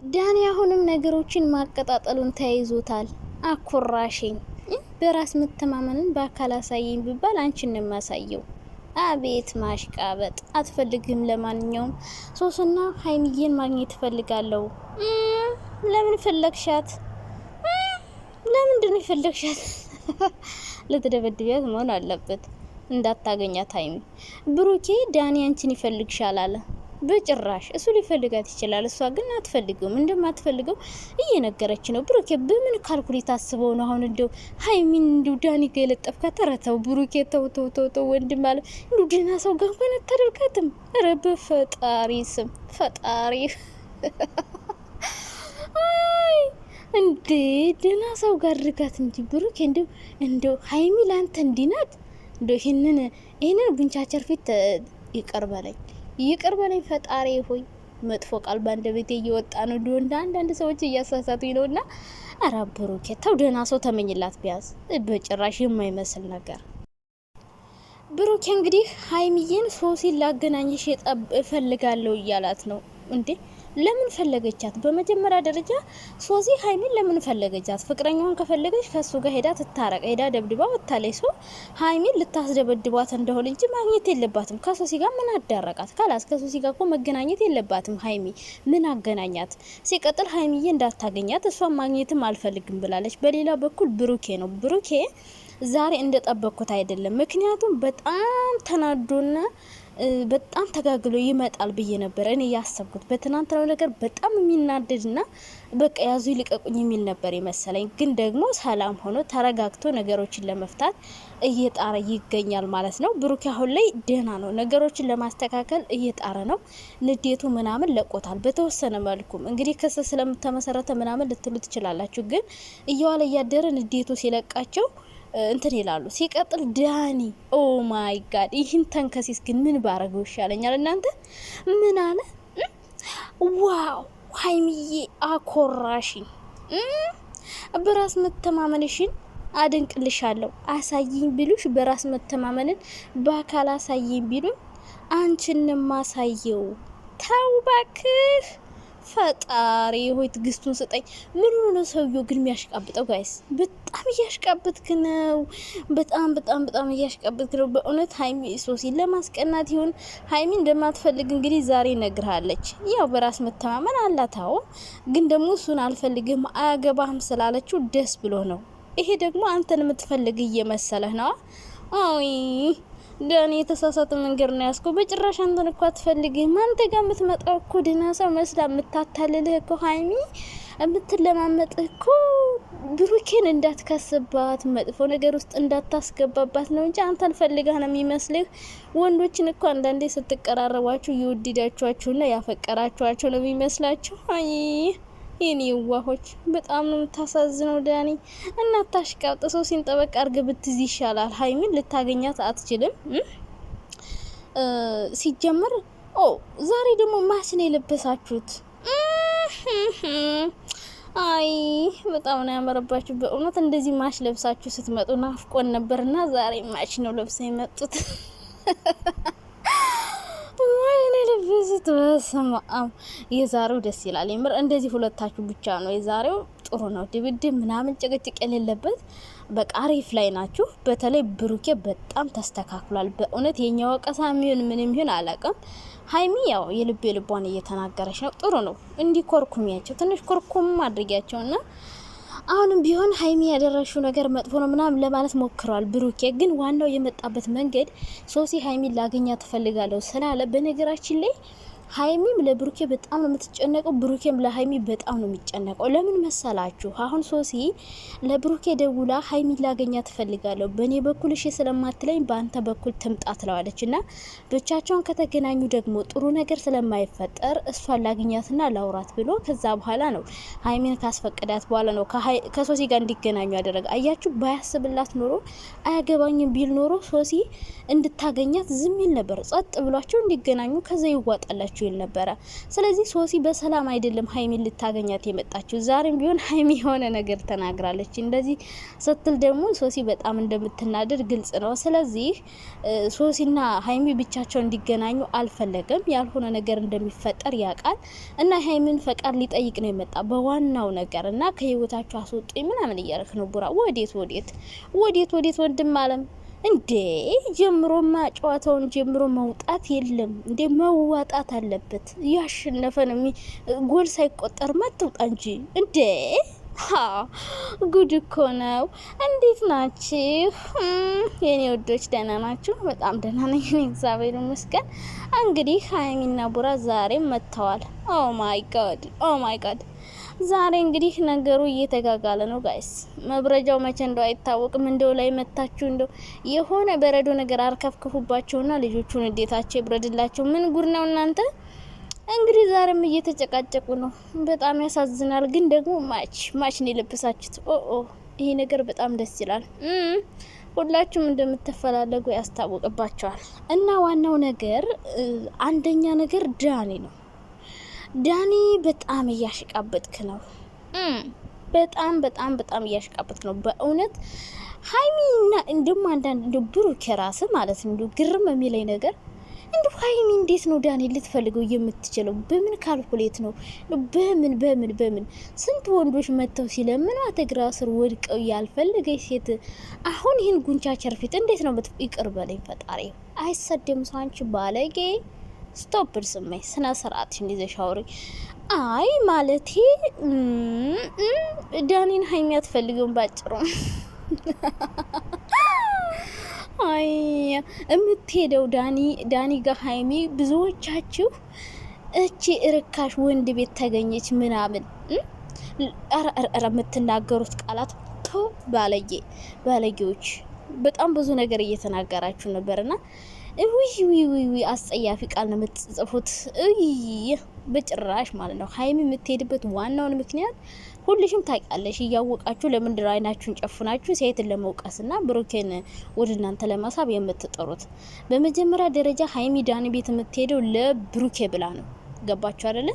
ዳኒ አሁንም ነገሮችን ማቀጣጠሉን ተያይዞታል። አኩራሽኝ በራስ መተማመንን በአካል አሳየኝ ቢባል አንቺን ነው የማሳየው። አቤት ማሽቃበጥ! አትፈልግም። ለማንኛውም ሶስና ሀይሚዬን ማግኘት እፈልጋለሁ። ለምን ፈለግሻት? ለምንድን ነው የፈለግሻት? ልትደበድቢያት መሆን አለበት። እንዳታገኛት ሀይሚ። ብሩኬ ዳኒ አንቺን ይፈልግሻል አለ። በጭራሽ እሱ ሊፈልጋት ይችላል። እሷ ግን አትፈልገውም። እንደማትፈልገው እየነገረች ነው። ብሩኬ በምን ካልኩሌት አስበው ነው አሁን እንደው ሀይሚን እንደው ዳኒ ጋር የለጠፍካት? ኧረ ተው ብሩኬ ተው ተው ተው ተው። ወንድም አለ እንደው ደህና ሰው ጋር እንኳን አታደርጋትም። ኧረ በፈጣሪ ስም ፈጣሪ አይ እንዴ ደህና ሰው ጋር አድርጋት እንጂ ብሩኬ እንደው ሀይሚ ላንተ እንዲናት እንደው ይህንን ጉንቻቸር ፊት ይቅር በለኝ ፈጣሪ ሆይ። መጥፎ ቃል ባንደበቴ እየወጣ ነው። እንደ አንዳንድ ሰዎች እያሳሳቱኝ ነውና፣ ኧረ ብሩኬ ተው ደህና ሰው ተመኝላት ቢያዝ። በጭራሽ የማይመስል ነገር። ብሩኬ እንግዲህ ሀይሚዬን ሶሲን ላገናኝሽ እፈልጋለሁ እያላት ነው እንዴ። ለምን ፈለገቻት? በመጀመሪያ ደረጃ ሶሲ ሀይሚን ለምን ፈለገቻት? ፍቅረኛውን ከፈለገች ከሱ ጋር ሄዳ ትታረቅ። ሄዳ ደብድባ ወታለች። ሶ ሀይሚን ልታስደበድቧት እንደሆነ እንጂ ማግኘት የለባትም። ከሶሲ ጋር ምን አዳረቃት? ካላስ ከሶሲ ጋር እኮ መገናኘት የለባትም። ሀይሚ ምን አገናኛት? ሲቀጥል ሀይሚዬ እንዳታገኛት እሷን ማግኘትም አልፈልግም ብላለች። በሌላ በኩል ብሩኬ ነው። ብሩኬ ዛሬ እንደጠበቅኩት አይደለም። ምክንያቱም በጣም ተናዶና በጣም ተጋግሎ ይመጣል ብዬ ነበር እኔ ያሰብኩት። በትናንትናው ነገር በጣም የሚናደድና በቃ ያዙ ይልቀቁኝ የሚል ነበር የመሰለኝ። ግን ደግሞ ሰላም ሆኖ ተረጋግቶ ነገሮችን ለመፍታት እየጣረ ይገኛል ማለት ነው። ብሩክ አሁን ላይ ደህና ነው፣ ነገሮችን ለማስተካከል እየጣረ ነው። ንዴቱ ምናምን ለቆታል በተወሰነ መልኩም። እንግዲህ ክስ ስለምተመሰረተ ምናምን ልትሉ ትችላላችሁ። ግን እየዋለ እያደረ ንዴቱ ሲለቃቸው እንትን ይላሉ። ሲቀጥል ዳኒ ኦ ማይ ጋድ ይህን ተንከሲስ ግን ምን ባረገው ይሻለኛል? እናንተ ምን አለ? ዋው ሀይሚዬ አኮራሽኝ። በራስ መተማመንሽን አደንቅልሻለሁ። አሳይኝ ቢሉሽ በራስ መተማመንን በአካል አሳይኝ ቢሉኝ አንቺን ማሳየው። ተው እባክህ ፈጣሪ ሆይ ትግስቱን ስጠኝ። ምን ሆኖ ነው ሰውየው ግን የሚያሽቃብጠው? ጋይስ በጣም እያሽቃብጥክ ነው። በጣም እያሽቃብጥክ ነው በእውነት። ሀይሚ ሶሲን ለማስቀናት ይሁን ሀይሚ እንደማትፈልግ እንግዲህ ዛሬ ነግርሃለች። ያው በራስ መተማመን አላታው፣ ግን ደግሞ እሱን አልፈልግም አያገባህም ስላለችው ደስ ብሎ ነው። ይሄ ደግሞ አንተን የምትፈልግ እየመሰለህ ነው። አይ ዳኒ የተሳሳተ መንገድ ነው ያስኮ። በጭራሽ አንተን እኮ አትፈልግህም። አንተ ጋር የምትመጣው እኮ ደህና ሰው መስላ የምታታልልህ እኮ ሀይሚ የምትለማመጥህ እኮ ብሩኬን እንዳትከስባት መጥፎ ነገር ውስጥ እንዳታስገባባት ነው እንጂ አንተን ፈልጋህ ነው የሚመስልህ። ወንዶችን እኮ አንዳንዴ ስትቀራረባችሁ የወደዳችኋችሁና ያፈቀራችኋቸው ነው የሚመስላችሁ። አይ የኔ ዋሆች በጣም ነው የምታሳዝነው ዳኒ። እና ታሽቃብጥ ሰው ሲንጠበቅ አርግ ብትዝ ይሻላል። ሀይሚን ልታገኛት አትችልም። ሲጀመር ዛሬ ደግሞ ማች ነው የለበሳችሁት። አይ በጣም ነው ያመረባችሁ በእውነት። እንደዚህ ማች ለብሳችሁ ስትመጡ ናፍቆን ነበርና ዛሬ ማች ነው ለብሰው የመጡት። ለብዙት በስማም የዛሬው ደስ ይላል። የምር እንደዚህ ሁለታችሁ ብቻ ነው የዛሬው ጥሩ ነው። ድብድብ ምናምን ጭቅጭቅ የሌለበት በቃ አሪፍ ላይ ናችሁ። በተለይ ብሩኬ በጣም ተስተካክሏል በእውነት። የኛ ወቀሳ የሚሆን ምንም ይሁን አላውቅም። ሀይሚ ያው የልቧን እየተናገረች ነው። ጥሩ ነው። እንዲ ኮርኩሚያቸው ትንሽ ኮርኩም አድርጊያቸውና አሁንም ቢሆን ሀይሚ ያደረሽው ነገር መጥፎ ነው ምናምን ለማለት ሞክረዋል። ብሩኬ ግን ዋናው የመጣበት መንገድ ሶሲ ሀይሚን ላገኛ ትፈልጋለሁ ስላለ፣ በነገራችን ላይ ሀይሚም ለብሩኬ በጣም ነው የምትጨነቀው፣ ብሩኬም ለሀይሚ በጣም ነው የሚጨነቀው። ለምን መሰላችሁ? አሁን ሶሲ ለብሩኬ ደውላ ሀይሚ ላገኛ ትፈልጋለሁ በእኔ በኩል እሺ ስለማትለኝ በአንተ በኩል ትምጣ ትለዋለች። እና ብቻቸውን ከተገናኙ ደግሞ ጥሩ ነገር ስለማይፈጠር እሷን ላገኛትና ላውራት ብሎ ከዛ በኋላ ነው ሀይሚን ካስፈቀዳት በኋላ ነው ከሶሲ ጋር እንዲገናኙ ያደረገ። አያችሁ፣ ባያስብላት ኖሮ አያገባኝም ቢል ኖሮ ሶሲ እንድታገኛት ዝም ይል ነበር። ጸጥ ብሏቸው እንዲገናኙ ከዛ ይዋጣላቸው ትችላላችሁ ይል ነበረ። ስለዚህ ሶሲ በሰላም አይደለም ሀይሚን ልታገኛት የመጣችው። ዛሬም ቢሆን ሀይሚ የሆነ ነገር ተናግራለች። እንደዚህ ስትል ደግሞ ሶሲ በጣም እንደምትናደድ ግልጽ ነው። ስለዚህ ሶሲና ሀይሚ ብቻቸው እንዲገናኙ አልፈለገም። ያልሆነ ነገር እንደሚፈጠር ያውቃል እና ሀይሚን ፈቃድ ሊጠይቅ ነው የመጣ በዋናው ነገር እና ከህይወታቸው አስወጡኝ ምናምን እያልክ ነው ቡራ። ወዴት ወንድም አለም እንዴ ጀምሮማ ጨዋታውን ጀምሮ መውጣት የለም እንዴ መዋጣት አለበት። ያሸነፈ ነው ጎል ሳይቆጠር ማትውጣ እንጂ እንዴ ጉድ እኮ ነው። እንዴት ናችሁ የኔ ወዶች? ደህና ናችሁ? በጣም ደህና ነኝ እኔ እግዚአብሔር ይመስገን። እንግዲህ ሀይሚና ቡራ ዛሬም መጥተዋል። ኦ ማይ ጋድ ዛሬ እንግዲህ ነገሩ እየተጋጋለ ነው ጋይስ። መብረጃው መቼ እንደው አይታወቅም። እንደው ላይ መታችሁ እንደው የሆነ በረዶ ነገር አርከፍክፉባቸውና ልጆቹን እንዴታቸው ይብረድላቸው። ምን ጉድ ነው እናንተ? እንግዲህ ዛሬም እየተጨቃጨቁ ነው። በጣም ያሳዝናል። ግን ደግሞ ማች ነው የለበሳችሁት። ይሄ ነገር በጣም ደስ ይላል። ሁላችሁም እንደምትፈላለጉ ያስታውቅባቸዋል። እና ዋናው ነገር አንደኛ ነገር ዳኒ ነው። ዳኒ በጣም እያሽቃበጥክ ነው። በጣም እያሽቃበጥክ ነው በእውነት ሀይሚና እንደም አንዳንድ እንደ ብሩክ ራስ ማለት ነው ግርም የሚለኝ ነገር እንደ ሀይሚ እንዴት ነው ዳኒ ልትፈልገው የምትችለው? በምን ካልኩሌት ነው? በምን ስንት ወንዶች መጥተው ሲለምኗት እግራ ስር ወድቀው ያልፈለገች ሴት አሁን ይህን ጉንቻቸር ፊት እንዴት ነው ይቅር በለኝ ፈጣሪ። አይሰደም ሰው አንቺ ባለጌ። ስቶፕ ስመኝ ስነ ስርዓት እንዲዘሽ አውሪ። አይ ማለቴ ዳኒን ሀይሚ አትፈልገውም ባጭሩ። አይ የምትሄደው ዳኒ ጋር ሀይሚ ብዙዎቻችሁ እቺ እርካሽ ወንድ ቤት ተገኘች ምናምን የምትናገሩት ቃላት ባለጌዎች በጣም ብዙ ነገር እየተናገራችሁ ነበርና ውይ አስጸያፊ ቃል ነው የምትጽፉት። በጭራሽ ማለት ነው። ሀይሚ የምትሄድበት ዋናውን ምክንያት ሁልሽም ታውቂያለሽ። እያወቃችሁ ለምንድን ነው አይናችሁን ጨፍናችሁ ሴትን ለመውቀስና ብሩኬን ወደ እናንተ ለማሳብ የምትጠሩት? በመጀመሪያ ደረጃ ሀይሚ ዳኒ ቤት የምትሄደው ለብሩኬ ብላ ነው። ገባችሁ አይደለ?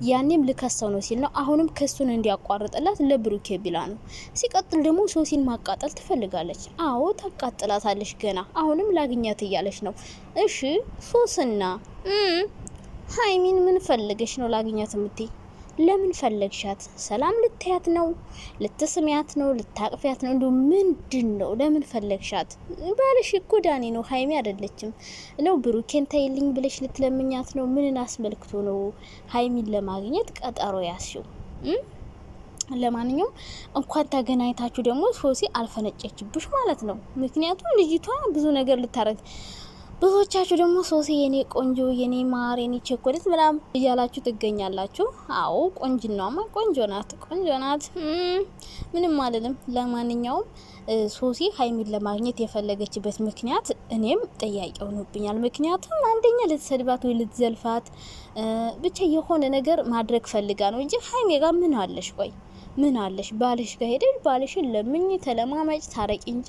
ያኔም ልከሰው ነው ሲል ነው። አሁንም ክሱን እንዲያቋርጥላት ለብሩኬ ቢላ ነው። ሲቀጥል ደግሞ ሶሲን ማቃጠል ትፈልጋለች። አዎ ታቃጥላታለች። ገና አሁንም ላግኛት እያለች ነው። እሺ ሶስና ሀይሚን ምን ፈልገሽ ነው ላግኛት የምትይ? ለምን ፈለግሻት? ሰላም ልትያት ነው? ልትስሚያት ነው? ልታቅፊያት ነው? እንዲሁ ምንድን ነው? ለምን ፈለግሻት? ባልሽ እኮ ዳኒ ነው፣ ሀይሚ አይደለችም ነው። ብሩኬን ተይልኝ ብለሽ ልትለምኛት ነው? ምንን አስመልክቶ ነው ሀይሚን ለማግኘት ቀጠሮ ያስሽው? ለማንኛውም እንኳን ተገናኝታችሁ ደግሞ ሶሲ አልፈነጨችብሽ ማለት ነው። ምክንያቱም ልጅቷ ብዙ ነገር ልታረግ ብዙዎቻችሁ ደግሞ ሶሲ የኔ ቆንጆ የኔ ማር የኔ ቸኮሌት ምናምን እያላችሁ ትገኛላችሁ። አዎ ቆንጅናማ ቆንጆ ናት። ምንም አልልም። ለማንኛውም ሶሲ ሀይሚን ለማግኘት የፈለገችበት ምክንያት እኔም ጥያቄ ሆኖብኛል። ምክንያቱም አንደኛ ልትሰድባት ወይ ልትዘልፋት ብቻ የሆነ ነገር ማድረግ ፈልጋ ነው እንጂ ሀይሚ ጋር ምን አለሽ? ቆይ ምን አለሽ? ባልሽ ጋር ሄደሽ ባልሽን ለምኝ ተለማማጭ ታረቂ እንጂ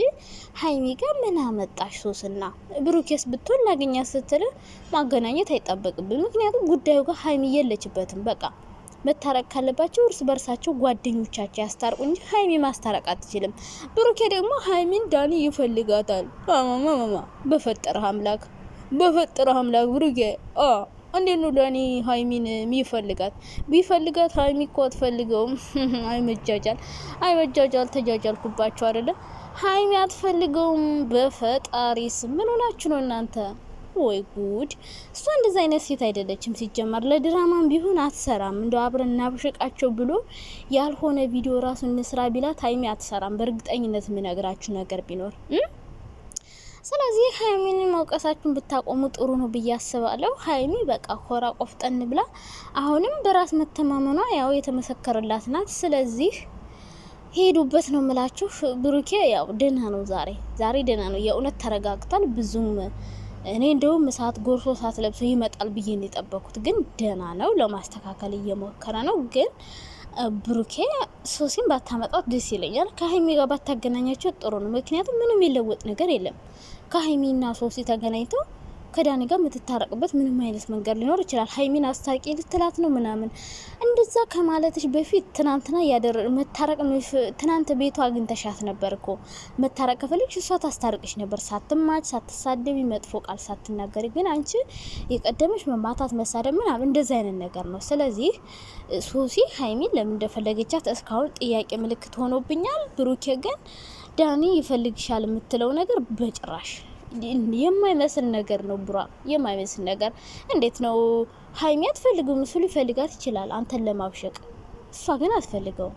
ሀይሚ ጋር ምን አመጣሽ? ሶስና ብሩኬስ ብትሆን ላገኛት ስትል ማገናኘት አይጠበቅብን። ምክንያቱም ጉዳዩ ጋር ሀይሚ የለችበትም። በቃ መታረቅ ካለባቸው እርስ በርሳቸው ጓደኞቻቸው ያስታርቁ እንጂ ሀይሚ ማስታረቅ አትችልም። ብሩኬ ደግሞ ሀይሚን ዳኒ ይፈልጋታል። ማማ በፈጠረህ አምላክ ብሩኬ እንዴት ነው ዳኒ ሀይሚን ቢፈልጋት ሀይሚ እኮ አትፈልገውም። አይመጃጃል ተጃጃልኩባቸው አይደለ? ሀይሚ አትፈልገውም። በፈጣሪስ ምን ሆናችሁ ነው እናንተ? ወይ ጉድ! እሷ እንደዛ አይነት ሴት አይደለችም። ሲጀመር ለድራማም ቢሆን አትሰራም። እንደው አብረን እናብሸቃቸው ብሎ ያልሆነ ቪዲዮ ራሱ እንስራ ቢላት ሀይሚ አትሰራም። በእርግጠኝነት የምነግራችሁ ነገር ቢኖር ስለዚህ ሀይሚን መውቀሳችሁን ብታቆሙ ጥሩ ነው ብዬ አስባለሁ። ሀይሚ በቃ ኮራ ቆፍጠን ብላ አሁንም በራስ መተማመኗ ያው የተመሰከረላት ናት። ስለዚህ ሄዱበት ነው ምላችሁ። ብሩኬ ያው ደህና ነው፣ ዛሬ ደህና ነው። የእውነት ተረጋግቷል። ብዙም እኔ እንደውም እሳት ጎርሶ እሳት ለብሶ ይመጣል ብዬ ነው የጠበኩት፣ ግን ደህና ነው። ለማስተካከል እየሞከረ ነው። ግን ብሩኬ ሶሲን ባታመጣት ደስ ይለኛል። ከሀይሚ ጋር ባታገናኛቸው ጥሩ ነው። ምክንያቱም ምንም የለወጥ ነገር የለም። ከሀይሚና ሶሲ ተገናኝተው ከዳኒ ጋር የምትታረቅበት ምንም አይነት መንገድ ሊኖር ይችላል። ሀይሚን አስታቂ ልትላት ነው ምናምን። እንደዛ ከማለትሽ በፊት ትናንትና መታረቅ ትናንት ቤቷ አግኝተሻት ነበር እኮ። መታረቅ ከፈለግሽ እሷ ታስታርቅሽ ነበር፣ ሳትማች ሳትሳደቢ መጥፎ ቃል ሳትናገሪ። ግን አንቺ የቀደመሽ መማታት መሳደብ ምናምን እንደዚህ አይነት ነገር ነው። ስለዚህ ሶሲ ሀይሚን ለምን እንደፈለገቻት እስካሁን ጥያቄ ምልክት ሆኖብኛል። ብሩኬ ግን ዳኒ ይፈልግሻል የምትለው ነገር በጭራሽ የማይመስል ነገር ነው። ቡራ የማይመስል ነገር እንዴት ነው? ሀይሚ አትፈልግም፣ እሱ ሊፈልጋት ይችላል አንተን ለማብሸቅ፣ እሷ ግን አትፈልገውም።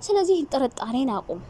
ስለዚህ ጥርጣሬን አቁም።